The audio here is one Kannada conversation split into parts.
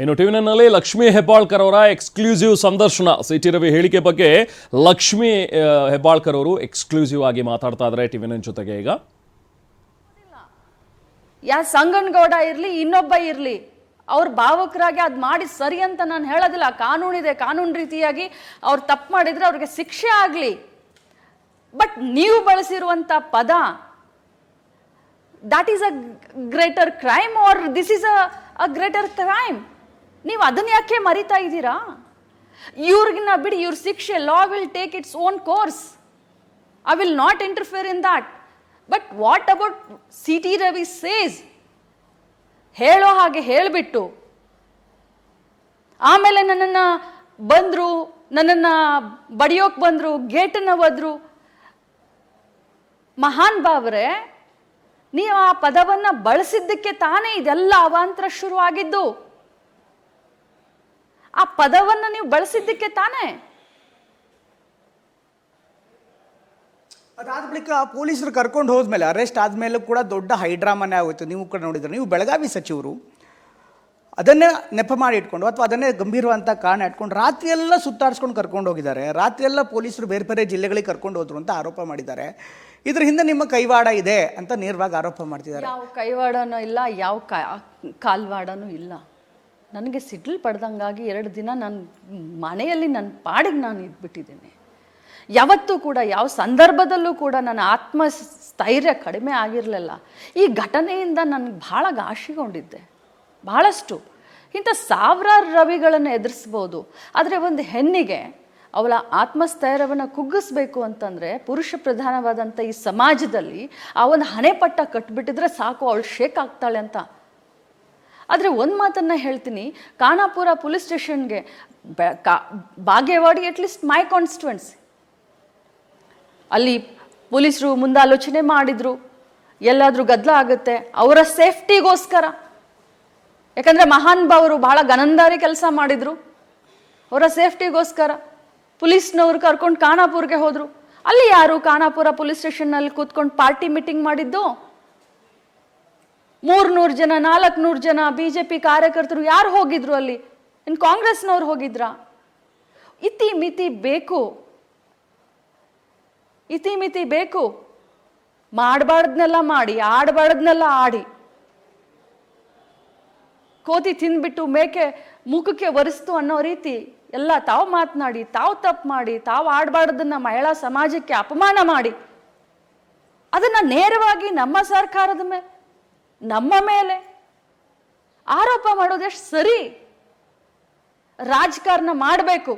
ಇನ್ನು ಟಿವಿನಲ್ಲಿ ಲಕ್ಷ್ಮೀ ಹೆಬ್ಬಾಳ್ಕರ್ ಅವರ ಎಕ್ಸ್ಕ್ಲೂಸಿವ್ ಸಂದರ್ಶನ. ಸಿಟಿ ರವಿ ಹೇಳಿಕೆ ಬಗ್ಗೆ ಲಕ್ಷ್ಮೀ ಹೆಬ್ಬಾಳ್ಕರ್ ಅವರು ಎಕ್ಸ್ಕ್ಲೂಸಿವ್ ಆಗಿ ಮಾತಾಡ್ತಾ ಇದ್ದಾರೆ ಟಿವಿನ ಜೊತೆಗೆ. ಈಗ ಸಂಗನಗೌಡ ಇರ್ಲಿ ಇನ್ನೊಬ್ಬ ಇರ್ಲಿ, ಅವ್ರ ಭಾವಕರಾಗಿ ಅದ್ ಮಾಡಿ ಸರಿ ಅಂತ ನಾನು ಹೇಳೋದಿಲ್ಲ. ಕಾನೂನಿದೆ, ಕಾನೂನು ರೀತಿಯಾಗಿ ಅವ್ರು ತಪ್ಪು ಮಾಡಿದ್ರೆ ಅವ್ರಿಗೆ ಶಿಕ್ಷೆ ಆಗ್ಲಿ. ಬಟ್ ನೀವು ಬಳಸಿರುವಂತ ಪದ, that is a greater crime or this is a greater crime. ನೀವು ಅದನ್ನ ಯಾಕೆ ಮರಿತಾ ಇದ್ದೀರಾ? ಇವ್ರಿಗಿನ್ನ ಬಿಡಿ, ಇವ್ರ ಶಿಕ್ಷೆ, law will take its own course. I will not interfere in that. But what about CT Ravi says? ಹೇಳೋ ಹಾಗೆ ಹೇಳಿಬಿಟ್ಟು ಆಮೇಲೆ ನನ್ನನ್ನು ಬಂದರು, ನನ್ನನ್ನು ಬಡಿಯೋಕೆ ಬಂದರು, ಗೇಟನ್ನು ಒದ್ರು. ಮಹಾನ್ ಬಾವ್ರೆ, ನೀವು ಆ ಪದವನ್ನ ಬಳಸಿದ್ದಕ್ಕೆ ತಾನೇ ಇದೆಲ್ಲ ಅವಾಂತರ ಶುರುವಾಗಿದ್ದು. ಆ ಪದವನ್ನ ನೀವು ಬಳಸಿದ್ದಕ್ಕೆ ತಾನೇ. ಅದಾದ ಬಳಿಕ ಪೊಲೀಸರು ಕರ್ಕೊಂಡು ಹೋದ್ಮೇಲೆ, ಅರೆಸ್ಟ್ ಆದ್ಮೇಲೂ ಕೂಡ ದೊಡ್ಡ ಹೈಡ್ರಾಮಾನೇ ಆಗೋಯ್ತು. ನೀವು ಕೂಡ ನೋಡಿದ್ರೆ, ನೀವು ಬೆಳಗಾವಿ ಸಚಿವರು ಅದನ್ನೇ ನೆಪ ಮಾಡಿ ಇಟ್ಕೊಂಡು ಅಥವಾ ಅದನ್ನೇ ಗಂಭೀರವಂತ ಕಾರಣ ಇಟ್ಕೊಂಡು ರಾತ್ರಿ ಎಲ್ಲ ಸುತ್ತಾಡಿಸ್ಕೊಂಡು ಕರ್ಕೊಂಡು ಹೋಗಿದ್ದಾರೆ. ರಾತ್ರಿ ಎಲ್ಲ ಪೊಲೀಸರು ಬೇರೆ ಬೇರೆ ಜಿಲ್ಲೆಗಳಿಗೆ ಕರ್ಕೊಂಡು ಹೋದ್ರು ಅಂತ ಆರೋಪ ಮಾಡಿದ್ದಾರೆ. ಇದ್ರ ಹಿಂದೆ ನಿಮ್ಮ ಕೈವಾಡ ಇದೆ ಅಂತ ನೇರವಾಗಿ ಆರೋಪ ಮಾಡ್ತಿದ್ದಾರೆ. ಯಾವ ಕೈವಾಡನೂ ಇಲ್ಲ, ಯಾವ ಕಾಲ್ವಾಡನೂ ಇಲ್ಲ. ನನಗೆ ಸಿಡ್ಲು ಪಡೆದಂಗಾಗಿ 2 ದಿನ ನಾನು ಮನೆಯಲ್ಲಿ ನನ್ನ ಪಾಡಿಗೆ ನಾನು ಇದ್ಬಿಟ್ಟಿದ್ದೀನಿ. ಯಾವತ್ತೂ ಕೂಡ ಯಾವ ಸಂದರ್ಭದಲ್ಲೂ ಕೂಡ ನನ್ನ ಆತ್ಮಸ್ಥೈರ್ಯ ಕಡಿಮೆ ಆಗಿರಲಿಲ್ಲ. ಈ ಘಟನೆಯಿಂದ ನನಗೆ ಭಾಳ ಘಾಸಿಗೊಂಡಿದ್ದೆ, ಬಹಳಷ್ಟು. ಇಂಥ ಸಾವಿರಾರು ರವಿಗಳನ್ನು ಎದುರಿಸ್ಬೋದು, ಆದರೆ ಒಂದು ಹೆಣ್ಣಿಗೆ ಅವಳ ಆತ್ಮಸ್ಥೈರ್ಯವನ್ನು ಕುಗ್ಗಿಸ್ಬೇಕು ಅಂತಂದರೆ ಪುರುಷ ಪ್ರಧಾನವಾದಂಥ ಈ ಸಮಾಜದಲ್ಲಿ ಆ ಒಂದು ಹಣೆಪಟ್ಟ ಕಟ್ಬಿಟ್ಟಿದ್ರೆ ಸಾಕು, ಅವಳು ಶೇಕ್ ಆಗ್ತಾಳೆ ಅಂತ. ಆದರೆ ಒಂದು ಮಾತನ್ನು ಹೇಳ್ತೀನಿ, ಖಾನಾಪುರ ಪೊಲೀಸ್ ಸ್ಟೇಷನ್ಗೆ ಬಾಗೇವಾಡಿ, ಅಟ್ಲೀಸ್ಟ್ ಮೈ ಕಾನ್ಸ್ಟಿಟ್ಯುವೆನ್ಸಿ, ಅಲ್ಲಿ ಪೊಲೀಸರು ಮುಂದಾಲೋಚನೆ ಮಾಡಿದರು. ಎಲ್ಲಾದರೂ ಗದ್ದಲ ಆಗುತ್ತೆ ಅವರ ಸೇಫ್ಟಿಗೋಸ್ಕರ, ಯಾಕಂದರೆ ಮಹಾನ್ ಬಾವರು ಭಾಳ ಗನಂದಾರಿ ಕೆಲಸ ಮಾಡಿದರು. ಅವರ ಸೇಫ್ಟಿಗೋಸ್ಕರ ಪೊಲೀಸ್ನವ್ರು ಕರ್ಕೊಂಡು ಖಾನಾಪುರ್ಗೆ ಹೋದರು. ಅಲ್ಲಿ ಯಾರು ಖಾನಾಪುರ ಪೊಲೀಸ್ ಸ್ಟೇಷನ್ನಲ್ಲಿ ಕೂತ್ಕೊಂಡು ಪಾರ್ಟಿ ಮೀಟಿಂಗ್ ಮಾಡಿದ್ದು? 300 ಜನ 400 ಜನ BJP ಕಾರ್ಯಕರ್ತರು ಯಾರು ಹೋಗಿದ್ರು ಅಲ್ಲಿ? ಇನ್ನು ಕಾಂಗ್ರೆಸ್ನವ್ರು ಹೋಗಿದ್ರಾ? ಇತಿಮಿತಿ ಬೇಕು, ಇತಿಮಿತಿ ಬೇಕು. ಮಾಡಬಾರ್ದನ್ನೆಲ್ಲ ಮಾಡಿ, ಆಡಬಾರ್ದನ್ನೆಲ್ಲ ಆಡಿ, ಕೋತಿ ತಿಂದ್ಬಿಟ್ಟು ಮೇಕೆ ಮುಖಕ್ಕೆ ಒರೆಸ್ತು ಅನ್ನೋ ರೀತಿ ಎಲ್ಲ ತಾವು ಮಾತನಾಡಿ, ತಾವು ತಪ್ಪು ಮಾಡಿ, ತಾವು ಆಡಬಾರ್ದನ್ನ ಮಹಿಳಾ ಸಮಾಜಕ್ಕೆ ಅಪಮಾನ ಮಾಡಿ, ಅದನ್ನ ನೇರವಾಗಿ ನಮ್ಮ ಸರ್ಕಾರದ ಮೇಲೆ, ನಮ್ಮ ಮೇಲೆ ಆರೋಪ ಮಾಡೋದೆಷ್ಟು ಸರಿ? ರಾಜಕಾರಣ ಮಾಡಬೇಕು,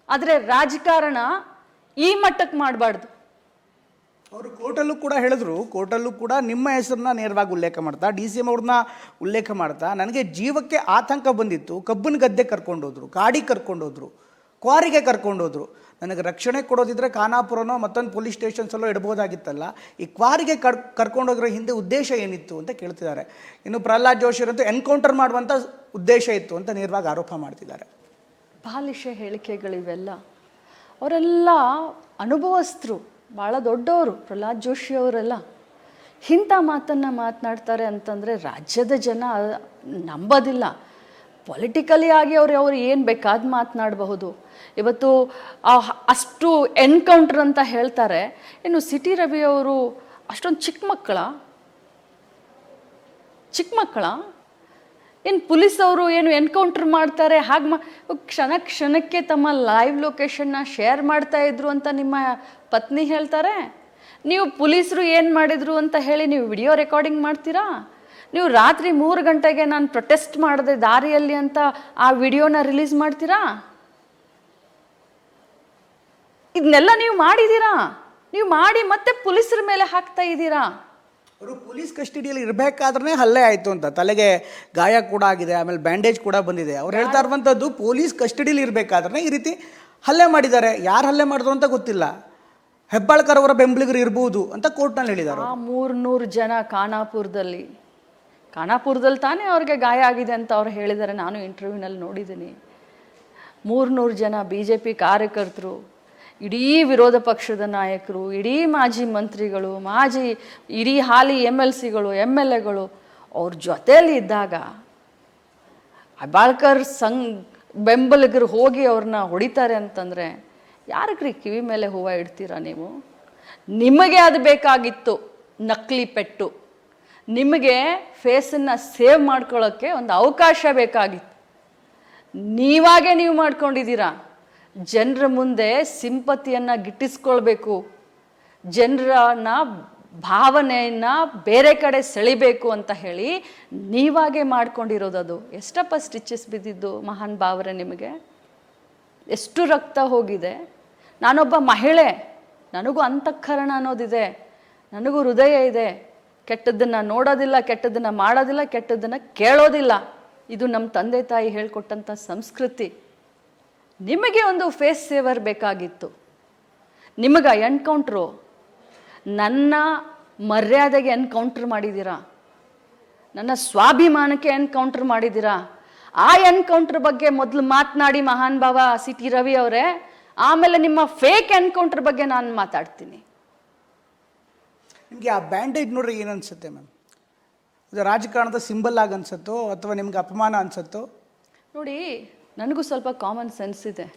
ಆದರೆ ರಾಜಕಾರಣ ಈ ಮಟ್ಟಕ್ಕೆ ಮಾಡಬಾರ್ದು. ಅವರು ಕೋರ್ಟಲ್ಲೂ ಕೂಡ ಹೇಳಿದ್ರು, ಕೋರ್ಟಲ್ಲೂ ಕೂಡ ನಿಮ್ಮ ಹೆಸರನ್ನ ನೇರವಾಗಿ ಉಲ್ಲೇಖ ಮಾಡ್ತಾ, DCM ಅವ್ರನ್ನ ಉಲ್ಲೇಖ ಮಾಡ್ತಾ, ನನಗೆ ಜೀವಕ್ಕೆ ಆತಂಕ ಬಂದಿತ್ತು, ಕಬ್ಬನ ಗದ್ದೆ ಕರ್ಕೊಂಡೋದ್ರು, ಗಾಡಿ ಕರ್ಕೊಂಡೋದ್ರು, ಕ್ವಾರಿಗೆ ಕರ್ಕೊಂಡೋದ್ರು, ನನಗೆ ರಕ್ಷಣೆ ಕೊಡೋದಿದ್ರೆ ಖಾನಾಪುರನೋ ಮತ್ತೊಂದು ಪೊಲೀಸ್ ಸ್ಟೇಷನ್ಸಲ್ಲೋ ಇಡ್ಬೋದಾಗಿತ್ತಲ್ಲ, ಈ ಕ್ವಾರಿಗೆ ಕರ್ಕೊಂಡೋಗಿರೋ ಹಿಂದೆ ಉದ್ದೇಶ ಏನಿತ್ತು ಅಂತ ಕೇಳ್ತಿದ್ದಾರೆ. ಇನ್ನು ಪ್ರಹ್ಲಾದ್ ಜೋಶಿಯರಂತೂ ಎನ್ಕೌಂಟರ್ ಮಾಡುವಂಥ ಉದ್ದೇಶ ಇತ್ತು ಅಂತ ನೇರವಾಗಿ ಆರೋಪ ಮಾಡ್ತಿದ್ದಾರೆ. ಬಾಲಿಶ ಹೇಳಿಕೆಗಳಿವೆಲ್ಲ. ಅವರೆಲ್ಲ ಅನುಭವಸ್ಥರು, ಭಾಳ ದೊಡ್ಡವರು. ಪ್ರಹ್ಲಾದ್ ಜೋಶಿ ಅವರೆಲ್ಲ ಇಂಥ ಮಾತನ್ನು ಮಾತನಾಡ್ತಾರೆ ಅಂತಂದರೆ ರಾಜ್ಯದ ಜನ ನಂಬೋದಿಲ್ಲ. ಪೊಲಿಟಿಕಲಿ ಆಗಿ ಅವ್ರು ಏನು ಬೇಕಾದ ಮಾತನಾಡಬಹುದು. ಇವತ್ತು ಅಷ್ಟು ಎನ್ಕೌಂಟರ್ ಅಂತ ಹೇಳ್ತಾರೆ. ಇನ್ನು ಸಿಟಿ ರವಿ ಅವರು ಅಷ್ಟೊಂದು ಚಿಕ್ಕ ಮಕ್ಕಳ ಏನು ಪೊಲೀಸ್ ಅವರು ಏನು ಎನ್ಕೌಂಟರ್ ಮಾಡ್ತಾರೆ ಹಾಗೆ ಕ್ಷಣಕ್ಕೆ ತಮ್ಮ ಲೈವ್ ಲೊಕೇಶನ್ನ ಶೇರ್ ಮಾಡ್ತಾ ಇದ್ರು ಅಂತ ನಿಮ್ಮ ಪತ್ನಿ ಹೇಳ್ತಾರೆ. ನೀವು ಪೊಲೀಸರು ಏನು ಮಾಡಿದ್ರು ಅಂತ ಹೇಳಿ ನೀವು ವಿಡಿಯೋ ರೆಕಾರ್ಡಿಂಗ್ ಮಾಡ್ತೀರಾ? ನೀವು ರಾತ್ರಿ 3 ಗಂಟೆಗೆ ನಾನು ಪ್ರೊಟೆಸ್ಟ್ ಮಾಡಿದೆ ದಾರಿಯಲ್ಲಿ ಅಂತ ಆ ವಿಡಿಯೋನ ರಿಲೀಸ್ ಮಾಡ್ತೀರಾ? ಇದನ್ನೆಲ್ಲ ನೀವು ಮಾಡಿದ್ದೀರಾ. ನೀವು ಮಾಡಿ ಮತ್ತೆ ಪೊಲೀಸರ ಮೇಲೆ ಹಾಕ್ತಾ ಇದ್ದೀರಾ. ಅವರು ಪೊಲೀಸ್ ಕಸ್ಟಡಿಯಲ್ಲಿ ಇರಬೇಕಾದ್ರೆ ಹಲ್ಲೆ ಆಯಿತು ಅಂತ, ತಲೆಗೆ ಗಾಯ ಕೂಡ ಆಗಿದೆ, ಆಮೇಲೆ ಬ್ಯಾಂಡೇಜ್ ಕೂಡ ಬಂದಿದೆ. ಅವ್ರು ಹೇಳ್ತಾ ಇರುವಂಥದ್ದು ಪೊಲೀಸ್ ಕಸ್ಟಡಿಯಲ್ಲಿ ಇರಬೇಕಾದ್ರೆ ಈ ರೀತಿ ಹಲ್ಲೆ ಮಾಡಿದ್ದಾರೆ. ಯಾರು ಹಲ್ಲೆ ಮಾಡಿದ್ರು ಅಂತ ಗೊತ್ತಿಲ್ಲ, ಹೆಬ್ಬಾಳ್ಕರ್ ಅವರ ಬೆಂಬಲಿಗರು ಇರ್ಬೋದು ಅಂತ ಕೋರ್ಟ್ನಲ್ಲಿ ಹೇಳಿದ್ದಾರೆ. 300 ಜನ ಖಾನಾಪುರದಲ್ಲಿ ತಾನೇ ಅವ್ರಿಗೆ ಗಾಯ ಆಗಿದೆ ಅಂತ ಅವ್ರು ಹೇಳಿದ್ದಾರೆ. ನಾನು ಇಂಟರ್ವ್ಯೂನಲ್ಲಿ ನೋಡಿದ್ದೀನಿ. 300 ಜನ BJP ಕಾರ್ಯಕರ್ತರು, ಇಡೀ ವಿರೋಧ ಪಕ್ಷದ ನಾಯಕರು, ಇಡೀ ಮಾಜಿ ಮಂತ್ರಿಗಳು, ಇಡೀ ಹಾಲಿ MLCಗಳು MLAಗಳು ಅವ್ರ ಜೊತೆಯಲ್ಲಿ ಇದ್ದಾಗ ಹೆಬ್ಬಾಳ್ಕರ್ ಬೆಂಬಲಿಗರು ಹೋಗಿ ಅವ್ರನ್ನ ಹೊಡಿತಾರೆ ಅಂತಂದರೆ ಯಾರಕ್ರಿ ಕಿವಿ ಮೇಲೆ ಹೂವು ಇಡ್ತೀರಾ ನೀವು? ನಿಮಗೆ ಅದು ಬೇಕಾಗಿತ್ತು, ನಕಲಿ ಪೆಟ್ಟು. ನಿಮಗೆ ಫೇಸನ್ನು ಸೇವ್ ಮಾಡ್ಕೊಳ್ಳೋಕ್ಕೆ ಒಂದು ಅವಕಾಶ ಬೇಕಾಗಿತ್ತು. ನೀವಾಗೆ ನೀವು ಮಾಡ್ಕೊಂಡಿದ್ದೀರಾ. ಜನರ ಮುಂದೆ ಸಿಂಪತಿಯನ್ನು ಗಿಟ್ಟಿಸ್ಕೊಳ್ಬೇಕು, ಜನರನ್ನ ಭಾವನೆಯನ್ನು ಬೇರೆ ಕಡೆ ಸೆಳಿಬೇಕು ಅಂತ ಹೇಳಿ ನೀವಾಗೆ ಮಾಡ್ಕೊಂಡಿರೋದದು. ಎಷ್ಟಪ್ಪ ಸ್ಟಿಚಸ್ ಬಿದ್ದಿದ್ದು ಮಹಾನ್ ಭಾವರೇ ನಿಮಗೆ? ಎಷ್ಟು ರಕ್ತ ಹೋಗಿದೆ? ನಾನೊಬ್ಬ ಮಹಿಳೆ, ನನಗೂ ಅಂತಃಕರಣ ಅನ್ನೋದಿದೆ, ನನಗೂ ಹೃದಯ ಇದೆ. ಕೆಟ್ಟದ್ದನ್ನು ನೋಡೋದಿಲ್ಲ, ಕೆಟ್ಟದ್ದನ್ನು ಮಾಡೋದಿಲ್ಲ, ಕೆಟ್ಟದ್ದನ್ನು ಕೇಳೋದಿಲ್ಲ. ಇದು ನಮ್ಮ ತಂದೆ ತಾಯಿ ಹೇಳ್ಕೊಟ್ಟಂಥ ಸಂಸ್ಕೃತಿ. ನಿಮಗೆ ಒಂದು ಫೇಸ್ ಸೇವರ್ ಬೇಕಾಗಿತ್ತು. ನಿಮಗೆ ಎನ್ಕೌಂಟ್ರು, ನನ್ನ ಮರ್ಯಾದೆಗೆ ಎನ್ಕೌಂಟ್ರ್ ಮಾಡಿದ್ದೀರಾ, ನನ್ನ ಸ್ವಾಭಿಮಾನಕ್ಕೆ ಎನ್ಕೌಂಟ್ರ್ ಮಾಡಿದ್ದೀರಾ. ಆ ಎನ್ಕೌಂಟ್ರ್ ಬಗ್ಗೆ ಮೊದಲು ಮಾತನಾಡಿ ಮಹಾನ್ ಭಾವ ಸಿ ಟಿ ರವಿ ಅವರೇ, ಆಮೇಲೆ ನಿಮ್ಮ ಫೇಕ್ ಎನ್ಕೌಂಟ್ರ್ ಬಗ್ಗೆ ನಾನು ಮಾತಾಡ್ತೀನಿ. ನಿಮಗೆ ಆ ಬ್ಯಾಂಡೇಜ್ ನೋಡ್ರಿ ಏನು ಅನ್ಸುತ್ತೆ ಮ್ಯಾಮ್? ಅದು ರಾಜಕಾರಣದ ಸಿಂಬಲ್ ಆಗಿ ಅನ್ಸುತ್ತೋ ಅಥವಾ ನಿಮ್ಗೆ ಅಪಮಾನ ಅನ್ಸುತ್ತೋ? ನೋಡಿ, ನನಗೂ ಸ್ವಲ್ಪ ಕಾಮನ್ ಸೆನ್ಸ್ ಇದೆ.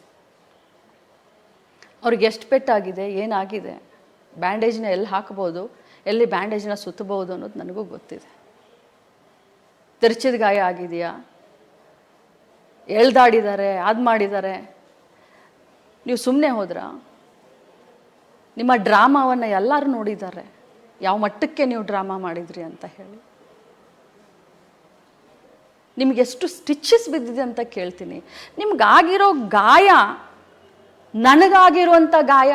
ಅವ್ರಿಗೆ ಎಷ್ಟು ಪೆಟ್ಟಾಗಿದೆ, ಏನಾಗಿದೆ, ಬ್ಯಾಂಡೇಜ್ನ ಎಲ್ಲಿ ಹಾಕ್ಬೋದು, ಎಲ್ಲಿ ಬ್ಯಾಂಡೇಜ್ನ ಸುತ್ತಬಹುದು ಅನ್ನೋದು ನನಗೂ ಗೊತ್ತಿದೆ. ತಿರ್ಚಿದ ಗಾಯ ಆಗಿದೆಯಾ, ಎಳ್ದಾಡಿದ್ದಾರೆ, ಅದು ಮಾಡಿದ್ದಾರೆ. ನೀವು ಸುಮ್ಮನೆ ಹೋದ್ರ? ನಿಮ್ಮ ಡ್ರಾಮಾವನ್ನು ಎಲ್ಲರೂ ನೋಡಿದ್ದಾರೆ, ಯಾವ ಮಟ್ಟಕ್ಕೆ ನೀವು ಡ್ರಾಮಾ ಮಾಡಿದ್ರಿ ಅಂತ ಹೇಳಿ. ನಿಮ್ಗೆ ಎಷ್ಟು ಸ್ಟಿಚಸ್ ಬಿದ್ದಿದೆ ಅಂತ ಕೇಳ್ತೀನಿ. ನಿಮ್ಗಾಗಿರೋ ಗಾಯ ನನಗಾಗಿರುವಂಥ ಗಾಯ.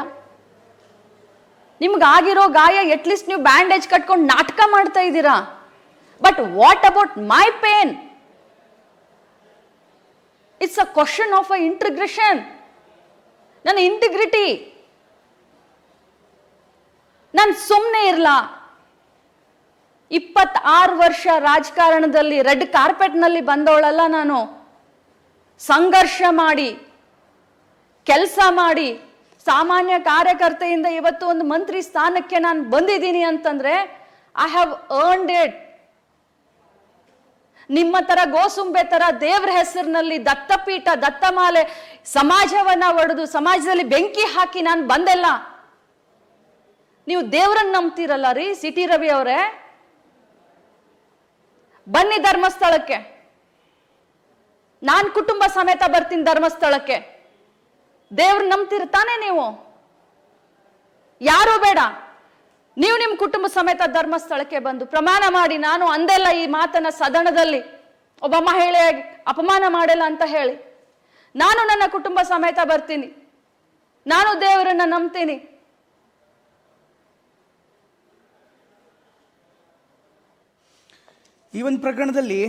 ನಿಮ್ಗಾಗಿರೋ ಗಾಯ ಎಟ್ಲೀಸ್ಟ್ ನೀವು ಬ್ಯಾಂಡೇಜ್ ಕಟ್ಕೊಂಡು ನಾಟಕ ಮಾಡ್ತಾ ಇದ್ದೀರಾ. But what about my pain? It's a question of a integration. ನನ್ನ ಇಂಟಿಗ್ರಿಟಿ. ನಾನು ಸುಮ್ಮನೆ ಇರಲ್ಲ. 26 ವರ್ಷ ರಾಜಕಾರಣದಲ್ಲಿ ರೆಡ್ ಕಾರ್ಪೆಟ್ನಲ್ಲಿ ಬಂದವಳಲ್ಲ ನಾನು. ಸಂಘರ್ಷ ಮಾಡಿ, ಕೆಲಸ ಮಾಡಿ, ಸಾಮಾನ್ಯ ಕಾರ್ಯಕರ್ತೆಯಿಂದ ಇವತ್ತು ಒಂದು ಮಂತ್ರಿ ಸ್ಥಾನಕ್ಕೆ ನಾನು ಬಂದಿದ್ದೀನಿ ಅಂತಂದ್ರೆ ಐ ಹ್ಯಾವ್ ಅರ್ನ್ಡ್ ಇಟ್. ನಿಮ್ಮ ತರ ಗೋಸುಂಬೆ ತರ ದೇವ್ರ ಹೆಸರಿನಲ್ಲಿ ದತ್ತಪೀಠ, ದತ್ತಮಾಲೆ, ಸಮಾಜವನ್ನ ಒಡೆದು ಸಮಾಜದಲ್ಲಿ ಬೆಂಕಿ ಹಾಕಿ ನಾನು ಬಂದೆಲ್ಲ. ನೀವು ದೇವ್ರನ್ನ ನಂಬ್ತೀರಲ್ಲ ರೀ ಸಿ ಟಿ ರವಿ ಅವರೇ. ಬನ್ನಿ ಧರ್ಮಸ್ಥಳಕ್ಕೆ, ನಾನು ಕುಟುಂಬ ಸಮೇತ ಬರ್ತೀನಿ ಧರ್ಮಸ್ಥಳಕ್ಕೆ. ದೇವ್ರ ನಂಬ್ತಿರ್ತಾನೆ ನೀವು? ಯಾರೂ ಬೇಡ, ನೀವು ನಿಮ್ಮ ಕುಟುಂಬ ಸಮೇತ ಧರ್ಮಸ್ಥಳಕ್ಕೆ ಬಂದು ಪ್ರಮಾಣ ಮಾಡಿ, ನಾನು ಅಂದೆಲ್ಲ ಈ ಮಾತನ್ನ ಸದನದಲ್ಲಿ ಒಬ್ಬ ಮಹಿಳೆಯಾಗಿ ಅಪಮಾನ ಮಾಡಲ್ಲ ಅಂತ ಹೇಳಿ. ನಾನು ನನ್ನ ಕುಟುಂಬ ಸಮೇತ ಬರ್ತೀನಿ, ನಾನು ದೇವರನ್ನ ನಂಬ್ತೀನಿ. ಈ ಒಂದು ಪ್ರಕರಣದಲ್ಲಿ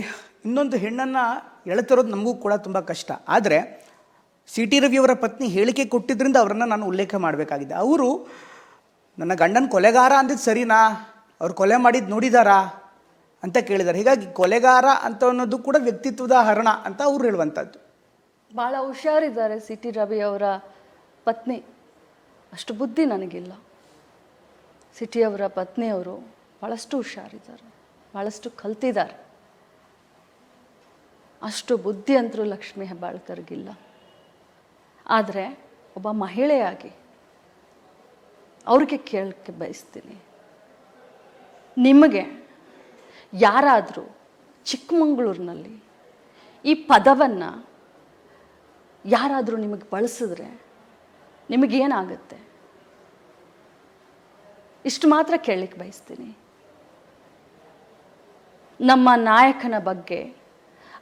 ಇನ್ನೊಂದು ಹೆಣ್ಣನ್ನು ಎಳೆತಿರೋದು ನಮಗೂ ಕೂಡ ತುಂಬ ಕಷ್ಟ. ಆದರೆ ಸಿ ಟಿ ರವಿಯವರ ಪತ್ನಿ ಹೇಳಿಕೆ ಕೊಟ್ಟಿದ್ದರಿಂದ ಅವರನ್ನು ನಾನು ಉಲ್ಲೇಖ ಮಾಡಬೇಕಾಗಿದೆ. ಅವರು ನನ್ನ ಗಂಡನ ಕೊಲೆಗಾರ ಅಂದಿದ್ದು ಸರಿನಾ, ಅವ್ರು ಕೊಲೆ ಮಾಡಿದ್ದು ನೋಡಿದಾರಾ ಅಂತ ಕೇಳಿದ್ದಾರೆ. ಹೀಗಾಗಿ ಕೊಲೆಗಾರ ಅಂತ ಅನ್ನೋದು ಕೂಡ ವ್ಯಕ್ತಿತ್ವದ ಹರಣ ಅಂತ ಅವ್ರು ಹೇಳುವಂಥದ್ದು. ಭಾಳ ಹುಷಾರಿದ್ದಾರೆ ಸಿ ಟಿ ರವಿ ಅವರ ಪತ್ನಿ. ಅಷ್ಟು ಬುದ್ಧಿ ನನಗಿಲ್ಲ. ಸಿ ಟಿ ಅವರ ಪತ್ನಿಯವರು ಭಾಳಷ್ಟು ಹುಷಾರಿದ್ದಾರೆ, ಭಾಳಷ್ಟು ಕಲ್ತಿದ್ದಾರೆ. ಅಷ್ಟು ಬುದ್ಧಿ ಅಂತರೂ ಲಕ್ಷ್ಮೀ ಹೆಬ್ಬಾಳ್ಕರ್ಗಿಲ್ಲ. ಆದರೆ ಒಬ್ಬ ಮಹಿಳೆಯಾಗಿ ಅವ್ರಿಗೆ ಕೇಳಕ್ಕೆ ಬಯಸ್ತೀನಿ, ನಿಮಗೆ ಯಾರಾದರೂ ಚಿಕ್ಕಮಗಳೂರಿನಲ್ಲಿ ಈ ಪದವನ್ನು ಯಾರಾದರೂ ನಿಮಗೆ ಬಳಸಿದ್ರೆ ನಿಮಗೇನಾಗುತ್ತೆ? ಇಷ್ಟು ಮಾತ್ರ ಕೇಳಲಿಕ್ಕೆ ಬಯಸ್ತೀನಿ. ನಮ್ಮ ನಾಯಕನ ಬಗ್ಗೆ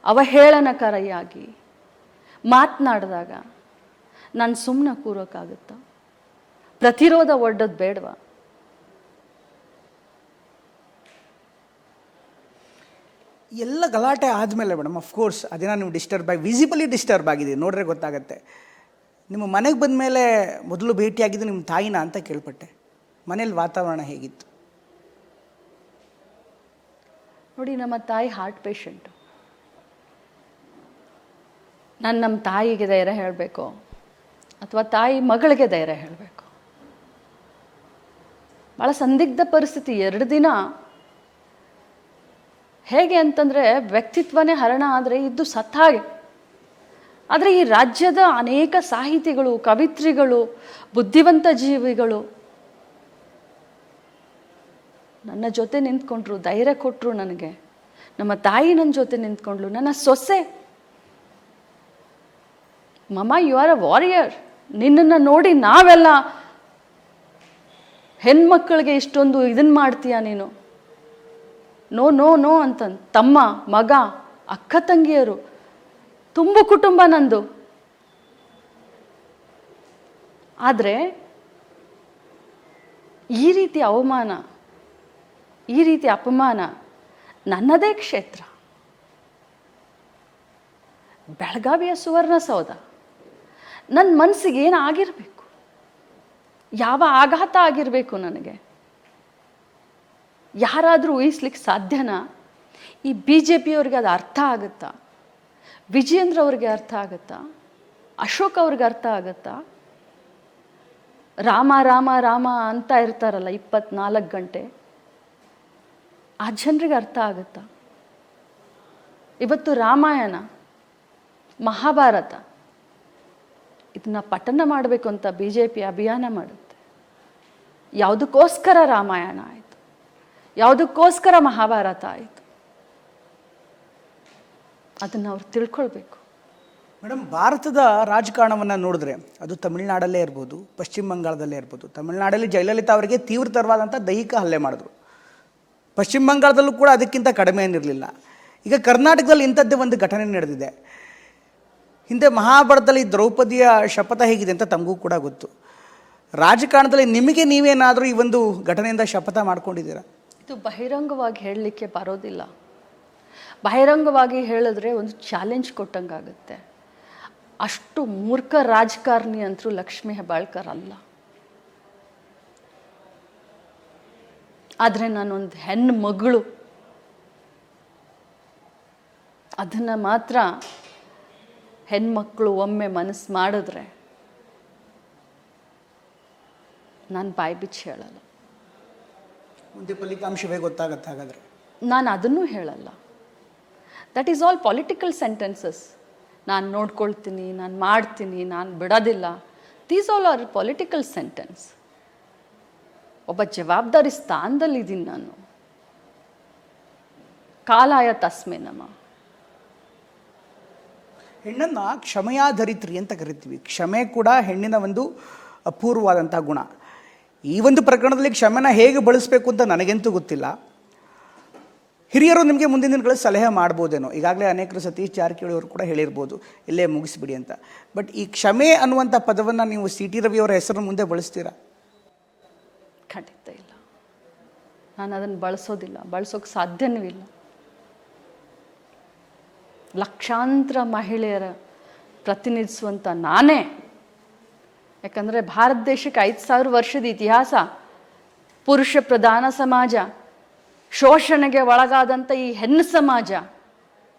ಅವಹೇಳನಕಾರಿಯಾಗಿ ಮಾತನಾಡಿದಾಗ ನಾನು ಸುಮ್ಮನೆ ಕೂರೋಕ್ಕಾಗುತ್ತಾ? ಪ್ರತಿರೋಧ ಒಡ್ಡೋದು ಬೇಡವಾ? ಎಲ್ಲ ಗಲಾಟೆ ಆದಮೇಲೆ ಮೇಡಮ್, ಅಫ್ಕೋರ್ಸ್ ಅದೇನೋ ನೀವು ವಿಸಿಬಲಿ ಡಿಸ್ಟರ್ಬ್ ಆಗಿದೆ, ನೋಡ್ರೆ ಗೊತ್ತಾಗತ್ತೆ. ನಿಮ್ಮ ಮನೆಗೆ ಬಂದ ಮೇಲೆ ಮೊದಲು ಭೇಟಿಯಾಗಿದ್ದು ನಿಮ್ಮ ತಾಯಿನ ಅಂತ ಕೇಳ್ಪಟ್ಟೆ. ಮನೇಲಿ ವಾತಾವರಣ ಹೇಗಿತ್ತು? ನೋಡಿ, ನಮ್ಮ ತಾಯಿ ಹಾರ್ಟ್ ಪೇಷಂಟು. ನಾನು ನಮ್ಮ ತಾಯಿಗೆ ಧೈರ್ಯ ಹೇಳಬೇಕು ಅಥವಾ ತಾಯಿ ಮಗಳಿಗೆ ಧೈರ್ಯ ಹೇಳಬೇಕು? ಭಾಳ ಸಂದಿಗ್ಧ ಪರಿಸ್ಥಿತಿ. 2 ದಿನ ಹೇಗೆ ಅಂತಂದರೆ ವ್ಯಕ್ತಿತ್ವನೇ ಹರಣ ಆದರೆ ಇದ್ದು ಸತ್ತ ಹಾಗೆ. ಆದರೆ ಈ ರಾಜ್ಯದ ಅನೇಕ ಸಾಹಿತಿಗಳು, ಕವಿತ್ರಿಗಳು, ಬುದ್ಧಿವಂತ ಜೀವಿಗಳು ನನ್ನ ಜೊತೆ ನಿಂತ್ಕೊಂಡ್ರು, ಧೈರ್ಯ ಕೊಟ್ಟರು ನನಗೆ. ನಮ್ಮ ತಾಯಿ ನನ್ನ ಜೊತೆ ನಿಂತ್ಕೊಂಡ್ಲು, ನನ್ನ ಸೊಸೆ ಮಮ್ಮ ಯು ಆರ್ ಅ ವಾರಿಯರ್, ನಿನ್ನನ್ನು ನೋಡಿ ನಾವೆಲ್ಲ ಹೆಣ್ಮಕ್ಕಳಿಗೆ ಇಷ್ಟೊಂದು ಇದನ್ನು ಮಾಡ್ತೀಯ ನೀನು, ನೋ ನೋ ನೋ ಅಂತ. ತಮ್ಮ, ಮಗ, ಅಕ್ಕ ತಂಗಿಯರು, ತುಂಬು ಕುಟುಂಬ ನಂದು. ಆದರೆ ಈ ರೀತಿ ಅವಮಾನ, ಈ ರೀತಿ ಅಪಮಾನ ನನ್ನದೇ ಕ್ಷೇತ್ರ, ಬೆಳಗಾವಿಯ ಸುವರ್ಣಸೌಧ. ನನ್ನ ಮನಸ್ಸಿಗೆ ಏನಾಗಿರಬೇಕು, ಯಾವ ಆಘಾತ ಆಗಿರಬೇಕು ನನಗೆ, ಯಾರಾದರೂ ಊಹಿಸ್ಲಿಕ್ಕೆ ಸಾಧ್ಯನಾ? ಈ BJP-ಯವ್ರಿಗೆ ಅದು ಅರ್ಥ ಆಗುತ್ತಾ? ವಿಜಯೇಂದ್ರ ಅವ್ರಿಗೆ ಅರ್ಥ ಆಗುತ್ತಾ? ಅಶೋಕ್ ಅವ್ರಿಗೆ ಅರ್ಥ ಆಗುತ್ತಾ? ರಾಮ ರಾಮ ರಾಮ ಅಂತ ಇರ್ತಾರಲ್ಲ 24 ಗಂಟೆ, ಆ ಜನರಿಗೆ ಅರ್ಥ ಆಗುತ್ತಾ? ಇವತ್ತು ರಾಮಾಯಣ, ಮಹಾಭಾರತ ಇದನ್ನ ಪಠನ ಮಾಡಬೇಕು ಅಂತ BJP ಅಭಿಯಾನ ಮಾಡುತ್ತೆ. ಯಾವುದಕ್ಕೋಸ್ಕರ ರಾಮಾಯಣ ಆಯಿತು, ಯಾವುದಕ್ಕೋಸ್ಕರ ಮಹಾಭಾರತ ಆಯಿತು, ಅದನ್ನು ಅವ್ರು ತಿಳ್ಕೊಳ್ಬೇಕು. ಮೇಡಮ್, ಭಾರತದ ರಾಜಕಾರಣವನ್ನು ನೋಡಿದ್ರೆ ಅದು ತಮಿಳುನಾಡಲ್ಲೇ ಇರ್ಬೋದು, ಪಶ್ಚಿಮ ಬಂಗಾಳದಲ್ಲೇ ಇರ್ಬೋದು. ತಮಿಳುನಾಡಲ್ಲಿ ಜಯಲಲಿತಾ ಅವರಿಗೆ ತೀವ್ರತರವಾದಂಥ ದೈಹಿಕ ಹಲ್ಲೆ ಮಾಡಿದ್ರು. ಪಶ್ಚಿಮ ಬಂಗಾಳದಲ್ಲೂ ಕೂಡ ಅದಕ್ಕಿಂತ ಕಡಿಮೆ ಏನಿರಲಿಲ್ಲ. ಈಗ ಕರ್ನಾಟಕದಲ್ಲಿ ಇಂಥದ್ದೇ ಒಂದು ಘಟನೆ ನಡೆದಿದೆ. ಹಿಂದೆ ಮಹಾಭಾರತದಲ್ಲಿ ದ್ರೌಪದಿಯ ಶಪಥ ಹೇಗಿದೆ ಅಂತ ತಮಗೂ ಕೂಡ ಗೊತ್ತು. ರಾಜಕಾರಣದಲ್ಲಿ ನಿಮಗೆ ನೀವೇನಾದರೂ ಈ ಒಂದು ಘಟನೆಯಿಂದ ಶಪಥ ಮಾಡ್ಕೊಂಡಿದ್ದೀರಾ? ಇದು ಬಹಿರಂಗವಾಗಿ ಹೇಳಲಿಕ್ಕೆ ಬರೋದಿಲ್ಲ. ಬಹಿರಂಗವಾಗಿ ಹೇಳಿದ್ರೆ ಒಂದು ಚಾಲೆಂಜ್ ಕೊಟ್ಟಂಗಾಗುತ್ತೆ. ಅಷ್ಟು ಮೂರ್ಖ ರಾಜಕಾರಣಿ ಅಂತರೂ ಲಕ್ಷ್ಮೀ ಹೆಬ್ಬಾಳ್ಕರ್ ಅಲ್ಲ. ಆದರೆ ನಾನೊಂದು ಹೆಣ್ಣು ಮಗಳು, ಅದನ್ನು ಮಾತ್ರ ಹೆಣ್ಮಕ್ಳು ಒಮ್ಮೆ ಮನಸ್ಸು ಮಾಡಿದ್ರೆ ನಾನು ಬಾಯಿ ಬಿಚ್ಚಿ ಹೇಳಲ್ಲ. ಮುಂದೆ ಫಲಿತಾಂಶವೇ ಗೊತ್ತಾಗತ್ತೆ. ಹಾಗಾದರೆ ನಾನು ಅದನ್ನೂ ಹೇಳಲ್ಲ. That is all political sentences. ನಾನು ನೋಡ್ಕೊಳ್ತೀನಿ, ನಾನು ಮಾಡ್ತೀನಿ, ನಾನು ಬಿಡೋದಿಲ್ಲ. These all are political sentence. ಒಬ್ಬ ಜವಾಬ್ದಾರಿ ಸ್ಥಾನದಲ್ಲಿದ್ದೀನಿ ನಾನು. ಕಾಲಾಯ ತಸ್ಮೆ ನಮ. ಹೆಣ್ಣನ್ನು ಕ್ಷಮೆಯಾಧರಿತ್ರಿ ಅಂತ ಕರಿತೀವಿ. ಕ್ಷಮೆ ಕೂಡ ಹೆಣ್ಣಿನ ಒಂದು ಅಪೂರ್ವವಾದಂಥ ಗುಣ. ಈ ಒಂದು ಪ್ರಕರಣದಲ್ಲಿ ಕ್ಷಮೆನ ಹೇಗೆ ಬಳಸಬೇಕು ಅಂತ ನನಗಂತೂ ಗೊತ್ತಿಲ್ಲ. ಹಿರಿಯರು ನಿಮಗೆ ಮುಂದಿನ ದಿನಗಳಲ್ಲಿ ಸಲಹೆ ಮಾಡ್ಬೋದೇನೋ. ಈಗಾಗಲೇ ಅನೇಕರು ಸತೀಶ್ ಜಾರಕಿಹೊಳಿ ಅವರು ಕೂಡ ಹೇಳಿರ್ಬೋದು ಇಲ್ಲೇ ಮುಗಿಸ್ಬಿಡಿ ಅಂತ. ಬಟ್ ಈ ಕ್ಷಮೆ ಅನ್ನುವಂಥ ಪದವನ್ನು ನೀವು CT ರವಿ ಅವರ ಹೆಸರು ಮುಂದೆ ಬಳಸ್ತೀರಾ? ಖಂಡಿತ ಇಲ್ಲ. ನಾನು ಅದನ್ನು ಬಳಸೋದಿಲ್ಲ, ಬಳಸೋಕೆ ಸಾಧ್ಯನೂ ಇಲ್ಲ. ಲಕ್ಷಾಂತರ ಮಹಿಳೆಯರ ಪ್ರತಿನಿಧಿಸುವಂಥ ನಾನೇ. ಯಾಕಂದರೆ ಭಾರತ ದೇಶಕ್ಕೆ 5000 ವರ್ಷದ ಇತಿಹಾಸ, ಪುರುಷ ಪ್ರಧಾನ ಸಮಾಜ, ಶೋಷಣೆಗೆ ಒಳಗಾದಂಥ ಈ ಹೆಣ್ಣು ಸಮಾಜ,